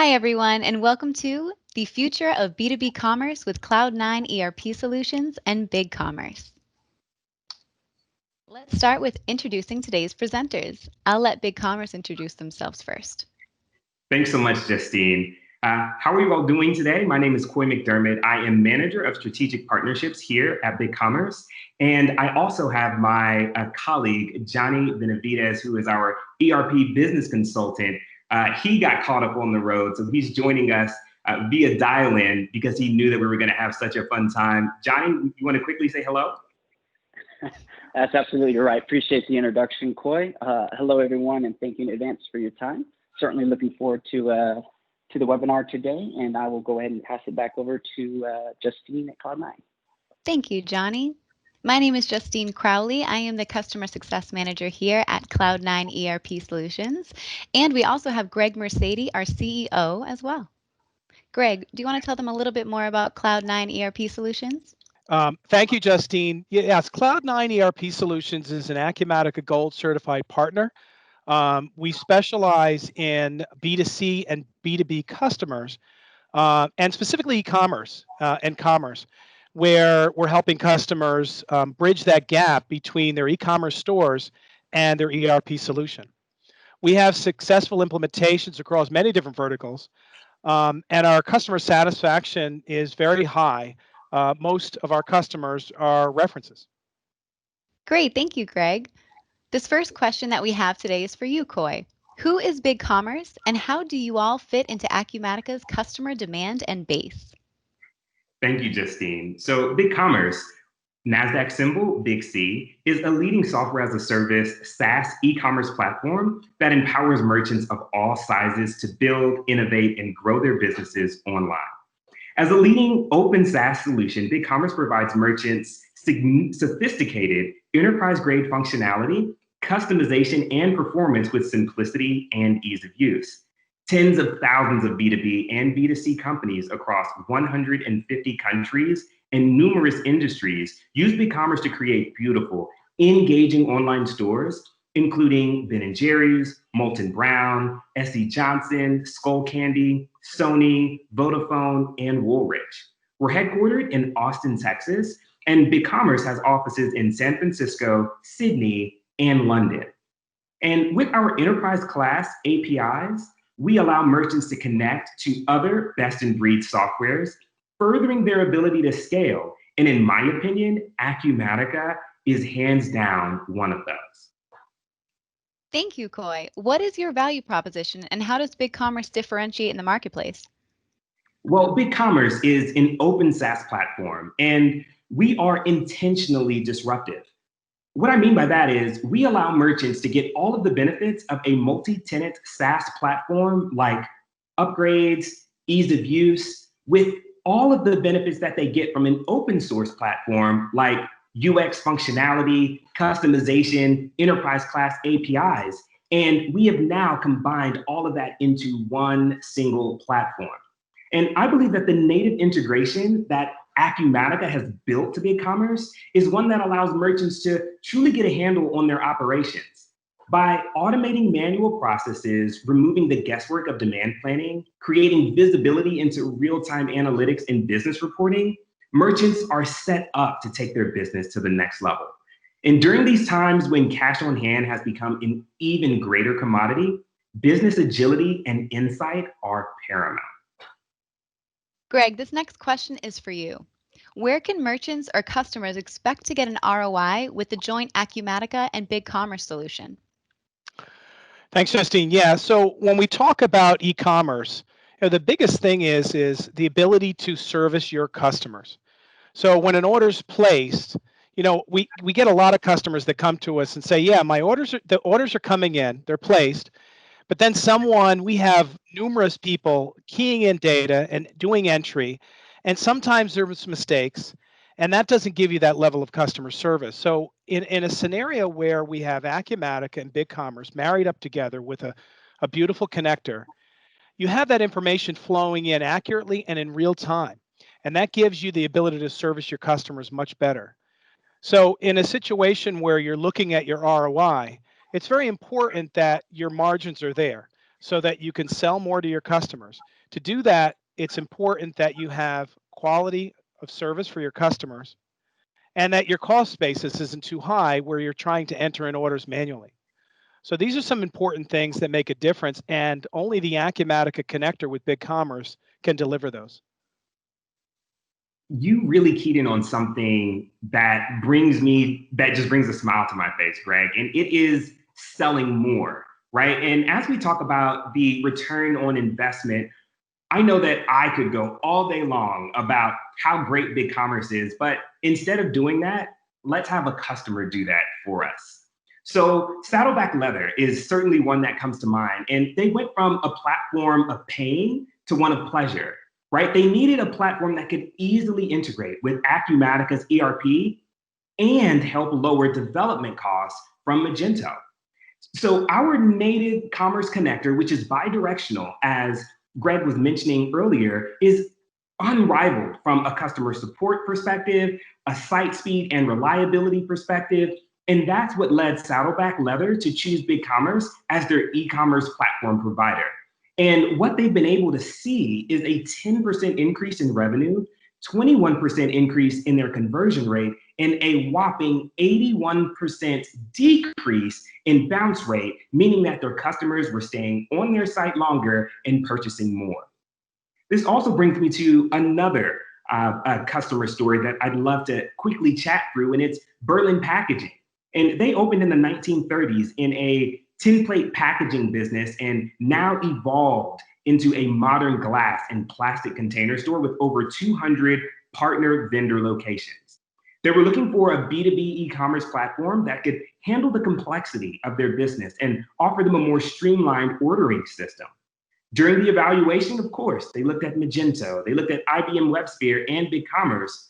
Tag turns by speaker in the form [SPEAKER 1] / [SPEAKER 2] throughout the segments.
[SPEAKER 1] Hi, everyone, and welcome to the future of B2B commerce with Cloud9 ERP solutions and BigCommerce. Let's start with introducing today's presenters. I'll let BigCommerce introduce themselves first.
[SPEAKER 2] Thanks so much, Justine. How are you all doing today? My name is Coy McDermott. I am Manager of Strategic Partnerships here at BigCommerce. And I also have my colleague, Johnny Benavides, who is our ERP business consultant. He got caught up on the road, so he's joining us via dial-in because he knew that we were going to have such a fun time. Johnny, you want to quickly say hello?
[SPEAKER 3] That's absolutely right. Appreciate the introduction, Coy. Hello, everyone, and thank you in advance for your time. Certainly looking forward to the webinar today, and I will go ahead and pass it back over to Justine at Cloud9.
[SPEAKER 1] Thank you, Johnny. My name is Justine Crowley. I am the Customer Success Manager here at Cloud9 ERP Solutions. And we also have Greg Mercedes, our CEO, as well. Greg, do you want to tell them a little bit more about Cloud9 ERP Solutions?
[SPEAKER 4] Thank you, Justine. Yes, Cloud9 ERP Solutions is an Acumatica Gold certified partner. We specialize in B2C and B2B customers, and specifically e-commerce and commerce, where we're helping customers bridge that gap between their e-commerce stores and their ERP solution. We have successful implementations across many different verticals, and our customer satisfaction is very high. Most of our customers are references.
[SPEAKER 1] Great, thank you, Greg. This first question that we have today is for you, Coy. Who is BigCommerce, and how do you all fit into Acumatica's customer demand and base?
[SPEAKER 2] Thank you, Justine. So BigCommerce, NASDAQ symbol, Big C, is a leading software as a service SaaS e-commerce platform that empowers merchants of all sizes to build, innovate, and grow their businesses online. As a leading open SaaS solution, BigCommerce provides merchants sophisticated enterprise-grade functionality, customization, and performance with simplicity and ease of use. Tens of thousands of B2B and B2C companies across 150 countries and numerous industries use BigCommerce to create beautiful, engaging online stores, including Ben & Jerry's, Molton Brown, S.C. Johnson, Skull Candy, Sony, Vodafone, and Woolrich. We're headquartered in Austin, Texas, and BigCommerce has offices in San Francisco, Sydney, and London. And with our enterprise class APIs, we allow merchants to connect to other best-in-breed softwares, furthering their ability to scale. And in my opinion, Acumatica is hands down one of those.
[SPEAKER 1] Thank you, Coy. What is your value proposition, and how does BigCommerce differentiate in the marketplace?
[SPEAKER 2] Well, BigCommerce is an open SaaS platform, and we are intentionally disruptive. What I mean by that is we allow merchants to get all of the benefits of a multi-tenant SaaS platform, like upgrades, ease of use, with all of the benefits that they get from an open source platform, like UX functionality, customization, enterprise class APIs. And we have now combined all of that into one single platform. And I believe that the native integration that Acumatica has built to BigCommerce is one that allows merchants to truly get a handle on their operations. By automating manual processes, removing the guesswork of demand planning, creating visibility into real-time analytics and business reporting, merchants are set up to take their business to the next level. And during these times when cash on hand has become an even greater commodity, business agility and insight are paramount.
[SPEAKER 1] Greg, this next question is for you. Where can merchants or customers expect to get an ROI with the joint Acumatica and BigCommerce solution?
[SPEAKER 4] Thanks, Justine. Yeah, so when we talk about e-commerce, the biggest thing is the ability to service your customers. So when an order's placed, we get a lot of customers that come to us and say, yeah, the orders are coming in, they're placed, but then we have numerous people keying in data and doing entry, and sometimes there's mistakes, and that doesn't give you that level of customer service. So in a scenario where we have Acumatica and BigCommerce married up together with a beautiful connector, you have that information flowing in accurately and in real time, and that gives you the ability to service your customers much better. So in a situation where you're looking at your ROI, it's very important that your margins are there. so that you can sell more to your customers. To do that, it's important that you have quality of service for your customers and that your cost basis isn't too high where you're trying to enter in orders manually. So these are some important things that make a difference, and only the Acumatica connector with BigCommerce can deliver those.
[SPEAKER 2] You really keyed in on something that just brings a smile to my face, Greg, and it is selling more, right? And as we talk about the return on investment, I know that I could go all day long about how great BigCommerce is, but instead of doing that, let's have a customer do that for us. So Saddleback Leather is certainly one that comes to mind. And they went from a platform of pain to one of pleasure, right? They needed a platform that could easily integrate with Acumatica's ERP and help lower development costs from Magento. So our native commerce connector, which is bidirectional, as Greg was mentioning earlier, is unrivaled from a customer support perspective, a site speed and reliability perspective. And that's what led Saddleback Leather to choose BigCommerce as their e-commerce platform provider. And what they've been able to see is a 10% increase in revenue, 21% increase in their conversion rate, and a whopping 81% decrease in bounce rate, meaning that their customers were staying on their site longer and purchasing more. This also brings me to another customer story that I'd love to quickly chat through, and it's Berlin Packaging. And they opened in the 1930s in a tin plate packaging business and now evolved into a modern glass and plastic container store with over 200 partner vendor locations. They were looking for a B2B e-commerce platform that could handle the complexity of their business and offer them a more streamlined ordering system. During the evaluation, of course, they looked at Magento, they looked at IBM WebSphere and BigCommerce,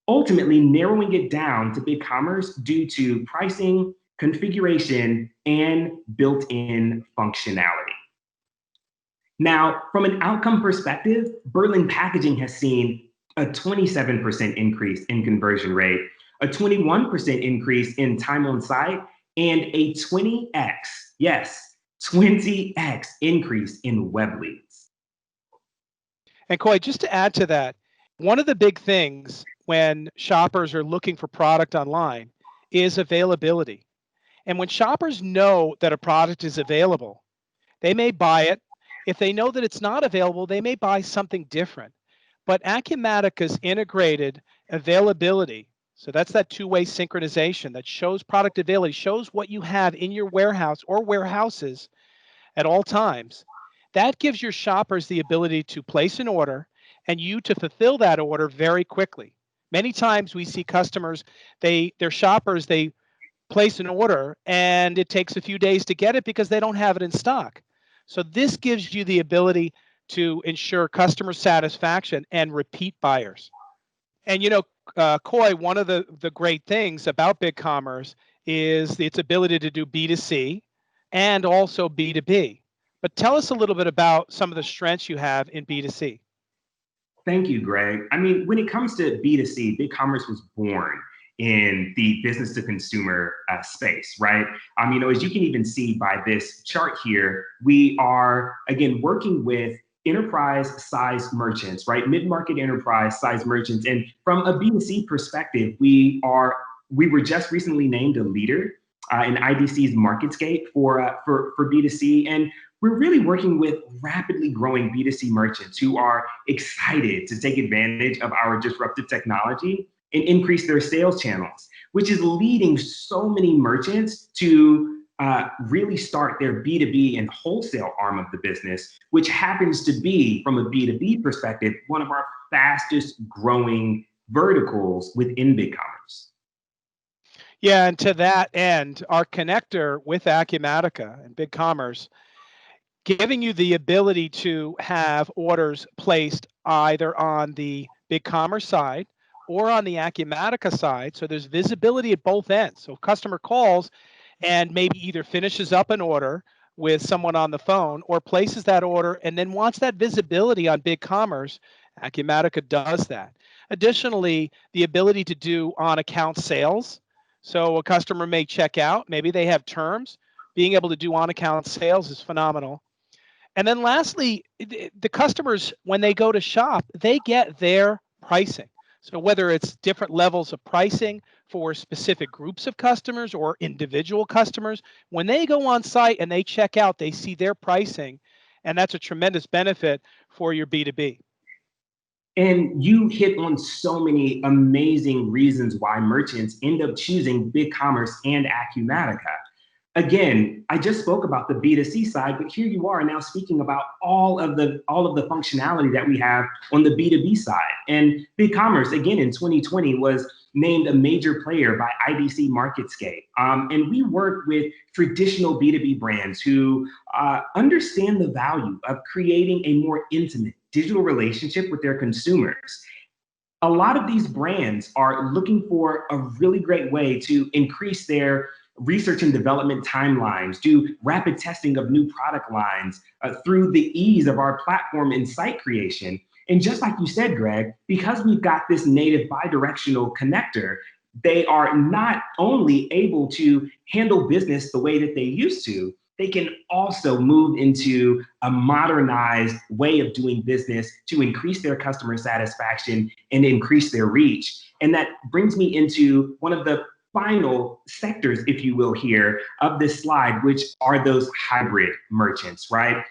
[SPEAKER 2] ultimately narrowing it down to BigCommerce due to pricing, configuration, and built-in functionality. Now, from an outcome perspective, Berlin Packaging has seen a 27% increase in conversion rate, a 21% increase in time on site, and a 20x, yes, 20x increase in web leads.
[SPEAKER 4] And Coy, just to add to that, one of the big things when shoppers are looking for product online is availability. And when shoppers know that a product is available, they may buy it. If they know that it's not available, they may buy something different. But Acumatica's integrated availability, so that's that two-way synchronization that shows product availability, shows what you have in your warehouse or warehouses at all times. That gives your shoppers the ability to place an order and you to fulfill that order very quickly. Many times we see customers, they're shoppers, they place an order and it takes a few days to get it because they don't have it in stock. So this gives you the ability to ensure customer satisfaction and repeat buyers. And Coy, one of the great things about BigCommerce is its ability to do B2C and also B2B. But tell us a little bit about some of the strengths you have in B2C.
[SPEAKER 2] Thank you, Greg. I mean, when it comes to B2C, BigCommerce was born in the business to consumer space, right? As you can even see by this chart here, we are, again, working with enterprise size merchants, right? Mid-market enterprise size merchants. And from a B2C perspective, we were just recently named a leader in IDC's MarketScape for B2C. And we're really working with rapidly growing B2C merchants who are excited to take advantage of our disruptive technology and increase their sales channels, which is leading so many merchants to really start their B2B and wholesale arm of the business, which happens to be, from a B2B perspective, one of our fastest growing verticals within BigCommerce.
[SPEAKER 4] Yeah, and to that end, our connector with Acumatica and BigCommerce, giving you the ability to have orders placed either on the BigCommerce side or on the Acumatica side. So there's visibility at both ends. So customer calls and maybe either finishes up an order with someone on the phone or places that order and then wants that visibility on BigCommerce. Acumatica does that. Additionally, the ability to do on-account sales. So a customer may check out, maybe they have terms. Being able to do on-account sales is phenomenal. And then lastly, the customers, when they go to shop, they get their pricing. So whether it's different levels of pricing for specific groups of customers or individual customers, when they go on site and they check out, they see their pricing, and that's a tremendous benefit for your B2B.
[SPEAKER 2] And you hit on so many amazing reasons why merchants end up choosing BigCommerce and Acumatica. Again, I just spoke about the B2C side, but here you are now speaking about all of the functionality that we have on the B2B side. And BigCommerce, again, in 2020 was named a major player by IDC MarketScape. And we work with traditional B2B brands who understand the value of creating a more intimate digital relationship with their consumers. A lot of these brands are looking for a really great way to increase their research and development timelines, do rapid testing of new product lines through the ease of our platform and site creation. And just like you said, Greg, because we've got this native bidirectional connector, they are not only able to handle business the way that they used to, they can also move into a modernized way of doing business to increase their customer satisfaction and increase their reach. And that brings me into one of the final sectors, if you will, here of this slide, which are those hybrid merchants, right?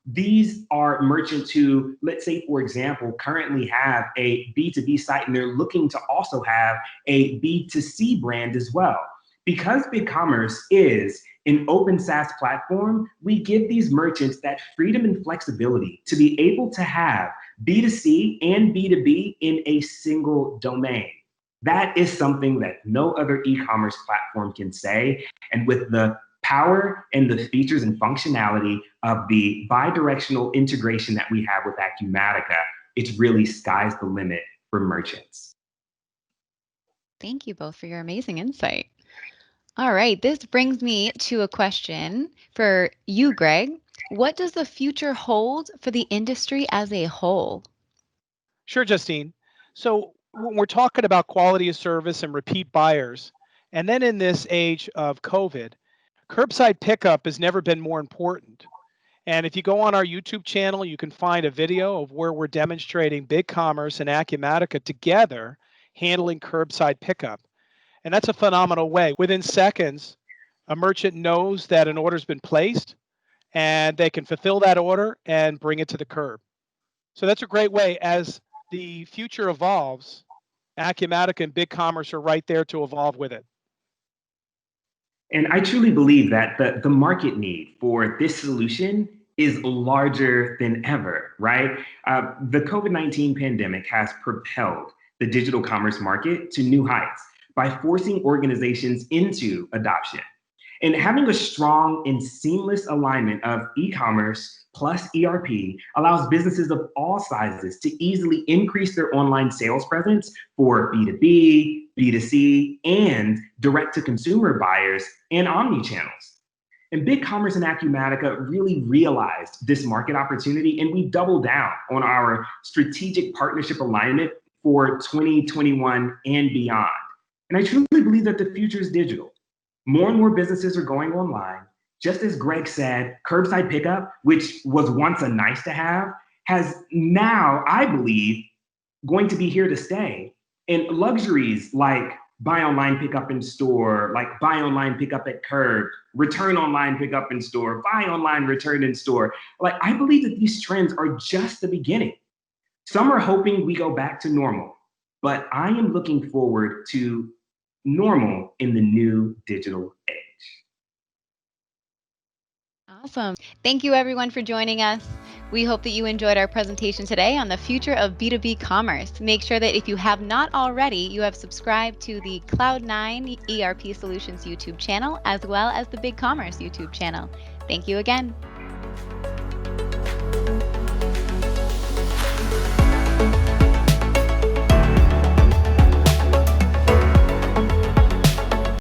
[SPEAKER 2] These are merchants who, let's say, for example, currently have a B2B site and they're looking to also have a B2C brand as well. Because BigCommerce is an open SaaS platform, we give these merchants that freedom and flexibility to be able to have B2C and B2B in a single domain. That is something that no other e-commerce platform can say. And with the power and the features and functionality of the bidirectional integration that we have with Acumatica, it's really sky's the limit for merchants.
[SPEAKER 1] Thank you both for your amazing insight. All right, this brings me to a question for you, Greg. What does the future hold for the industry as a whole?
[SPEAKER 4] Sure, Justine. So when we're talking about quality of service and repeat buyers, and then in this age of COVID, curbside pickup has never been more important. And if you go on our YouTube channel, you can find a video of where we're demonstrating BigCommerce and Acumatica together handling curbside pickup. And that's a phenomenal way. Within seconds, a merchant knows that an order's been placed and they can fulfill that order and bring it to the curb. So that's a great way. As the future evolves, Acumatica and BigCommerce are right there to evolve with it.
[SPEAKER 2] And I truly believe that the market need for this solution is larger than ever, right? The COVID-19 pandemic has propelled the digital commerce market to new heights by forcing organizations into adoption. And having a strong and seamless alignment of e-commerce plus ERP allows businesses of all sizes to easily increase their online sales presence for B2B, B2C, and direct-to-consumer buyers and omni-channels. And BigCommerce and Acumatica really realized this market opportunity, and we doubled down on our strategic partnership alignment for 2021 and beyond. And I truly believe that the future is digital. More and more businesses are going online. Just as Greg said, curbside pickup, which was once a nice to have, has now, I believe, going to be here to stay. And luxuries like buy online, pick up in store, like buy online, pick up at curb, return online, pick up in store, buy online, return in store. Like, I believe that these trends are just the beginning. Some are hoping we go back to normal, but I am looking forward to normal in the new digital age.
[SPEAKER 1] Awesome. Thank you, everyone, for joining us. We hope that you enjoyed our presentation today on the future of B2B commerce. Make sure that if you have not already, you have subscribed to the Cloud9 ERP Solutions YouTube channel, as well as the BigCommerce YouTube channel. Thank you again.